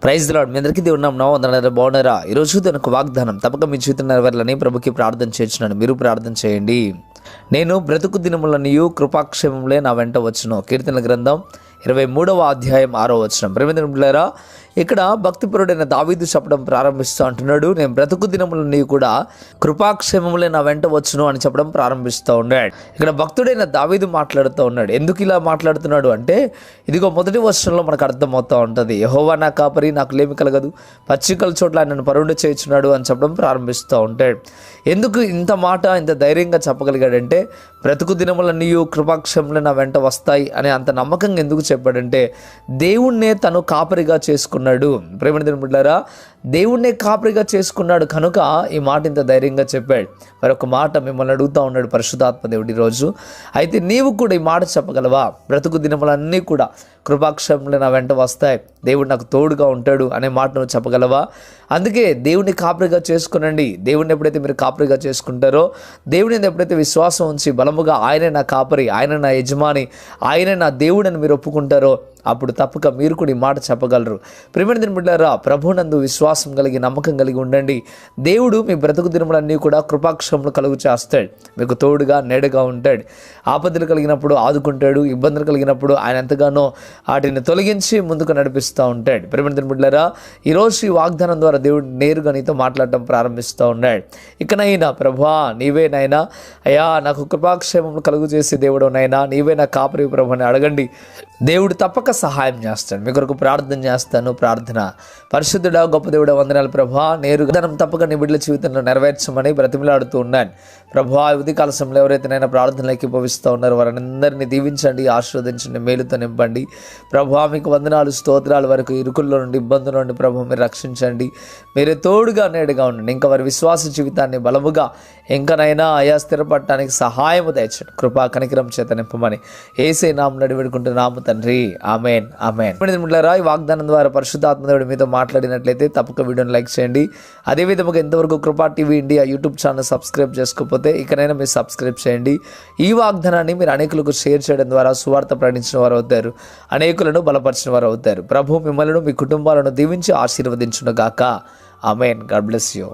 Praise the lord. మీ అందరికీ దేవుని నామమున బాగున్నారా? ఈరోజు ఒక వాగ్దానం తప్పక మీ జీవితం నెరవేరాలని ప్రభుకి ప్రార్థన చేస్తున్నాను. మీరు ప్రార్థన చేయండి. నేను బ్రతుకు దినములనియు కృపాక్షేమములే నా వెంట వచ్చును. కీర్తనల గ్రంథం 23వ అధ్యాయం 6వ వచనం. ప్రేమిలారా, ఇక్కడ భక్తిపరుడైన దావీదు చెప్పడం ప్రారంభిస్తూ అంటున్నాడు, నేను బ్రతుకు దినములన్నీ కూడా కృపాక్షేమములే నా వెంట వచ్చును అని చెప్పడం ప్రారంభిస్తూ ఉన్నాడు. ఇక్కడ భక్తుడైన దావీదు మాట్లాడుతూ ఉన్నాడు. ఎందుకు ఇలా మాట్లాడుతున్నాడు అంటే, ఇదిగో మొదటి వచనంలో మనకు అర్థమవుతూ ఉంటుంది. యెహోవా నా కాపరి, నాకు లేమి కలగదు, పచ్చికల చోట్ల నన్ను పరుండి చేయుచున్నాడు అని చెప్పడం ప్రారంభిస్తూ ఉంటాడు. ఎందుకు ఇంత మాట ఇంత ధైర్యంగా చెప్పగలిగాడంటే, బ్రతుకు దినములన్నీ కృపాక్షేమములే నా వెంట వస్తాయి అని అంత నమ్మకంగా ఎందుకు చెప్పాడంటే, దేవుణ్ణే తను కాపరిగా చేసుకున్నాడు. ప్రేమదేవుని బిడ్డలారా, దేవుణ్ణే కాపరిగా చేసుకున్నాడు కనుక ఈ మాట ఇంత ధైర్యంగా చెప్పాడు. మరొక మాట మిమ్మల్ని అడుగుతూ ఉన్నాడు పరిశుద్ధాత్మ దేవుడు ఈరోజు. అయితే నీవు కూడా ఈ మాట చెప్పగలవా? బ్రతుకు దినములన్నీ కూడా కృపాక్షేమములే నా వెంట వస్తాయి, దేవుడు నాకు తోడుగా ఉంటాడు అనే మాట నువ్వు చెప్పగలవా? అందుకే దేవుని కాపరిగా చేసుకునండి. దేవుడిని ఎప్పుడైతే మీరు కాపరిగా చేసుకుంటారో, దేవుని ఎప్పుడైతే విశ్వాసం ఉంచి బలముగా ఆయనే నా కాపరి, ఆయన నా యజమాని, ఆయనే నా దేవుడని మీరు ఒప్పుకుంటారో, అప్పుడు తప్పక మీరు కూడా ఈ మాట చెప్పగలరు. ప్రియమైన బిడ్డలారా, ప్రభువునందు విశ్వాసం కలిగి నమ్మకం కలిగి ఉండండి. దేవుడు మీ బ్రతుకు దినములన్నీ కూడా కృపాక్షేమములు కలుగు చేస్తాడు. మీకు తోడుగా నీడగా ఉంటాడు. ఆపదలు కలిగినప్పుడు ఆదుకుంటాడు. ఇబ్బందులు కలిగినప్పుడు ఆయన ఎంతగానో వాటిని తొలగించి ముందుకు నడిపిస్తూ ఉంటాడు. ప్రియమైన బిడ్డలారా, ఈరోజు ఈ వాగ్దానం ద్వారా దేవుడు నేరుగా నీతో మాట్లాడటం ప్రారంభిస్తూ ఉన్నాడు. ఇకనైనా ప్రభువా నీవేనైనా, అయ్యా నాకు కృపాక్షేమములు కలుగు చేసే దేవుడు నైనా, నీవే నా కాపరి ప్రభు అని అడగండి. దేవుడు తప్పక సహాయం చేస్తాడు. మీ కొరకు ప్రార్థన చేస్తాను. ప్రార్థన. పరిశుద్ధుడా గొప్ప దేవుడా వందనాలు ప్రభువా, నేరుగా ధనం తప్పక నీ బిడ్డల జీవితంలో నెరవేర్చమని బ్రతిమలాడుతూ ఉన్నాను. ప్రభువా, ఉదయకాల సమయంలో ఎవరైతే నైనా ప్రార్థనలు ఏకీభవిస్తూ ఉన్నారో వారందరినీ దీవించండి, ఆశీర్వదించండి, మేలుతో నింపండి. ప్రభువా మీకు వందనాలు, స్తోత్రాల వరకు ఇరుకుల్లో నుండి ఇబ్బందుల నుండి ప్రభు మీరు రక్షించండి. మీరే తోడుగా నేడుగా ఉండండి. ఇంకా వారి విశ్వాస జీవితాన్ని బలముగా ఇంకనైనా అయా స్థిరపడటానికి సహాయము దయచండి. కృపా కనికరం చేత నింపమని యేసే నామమున వేడుకుంటున్నాము తండ్రి. ఆమేన్, ఆమేన్. ఈ వాగ్దానం ద్వారా పరిశుద్ధాత్మ దేవుడు మీతో మాట్లాడినట్లయితే తప్పక వీడియోని లైక్ చేయండి. అదేవిధంగా ఎంతవరకు కృపా TV India YouTube channel subscribe చేసుకోకపోతే ఇకనైనా మీరు సబ్స్క్రైబ్ చేయండి. ఈ వాగ్దానాన్ని మీరు అనేకులకు షేర్ చేయడం ద్వారా సువార్త ప్రకటించిన వారు అవుతారు, అనేకులను బలపరిచిన వారు అవుతారు. ప్రభు మిమ్మల్ని మీ కుటుంబాలను దీవించి ఆశీర్వదించును గాక. ఆమేన్. God bless you.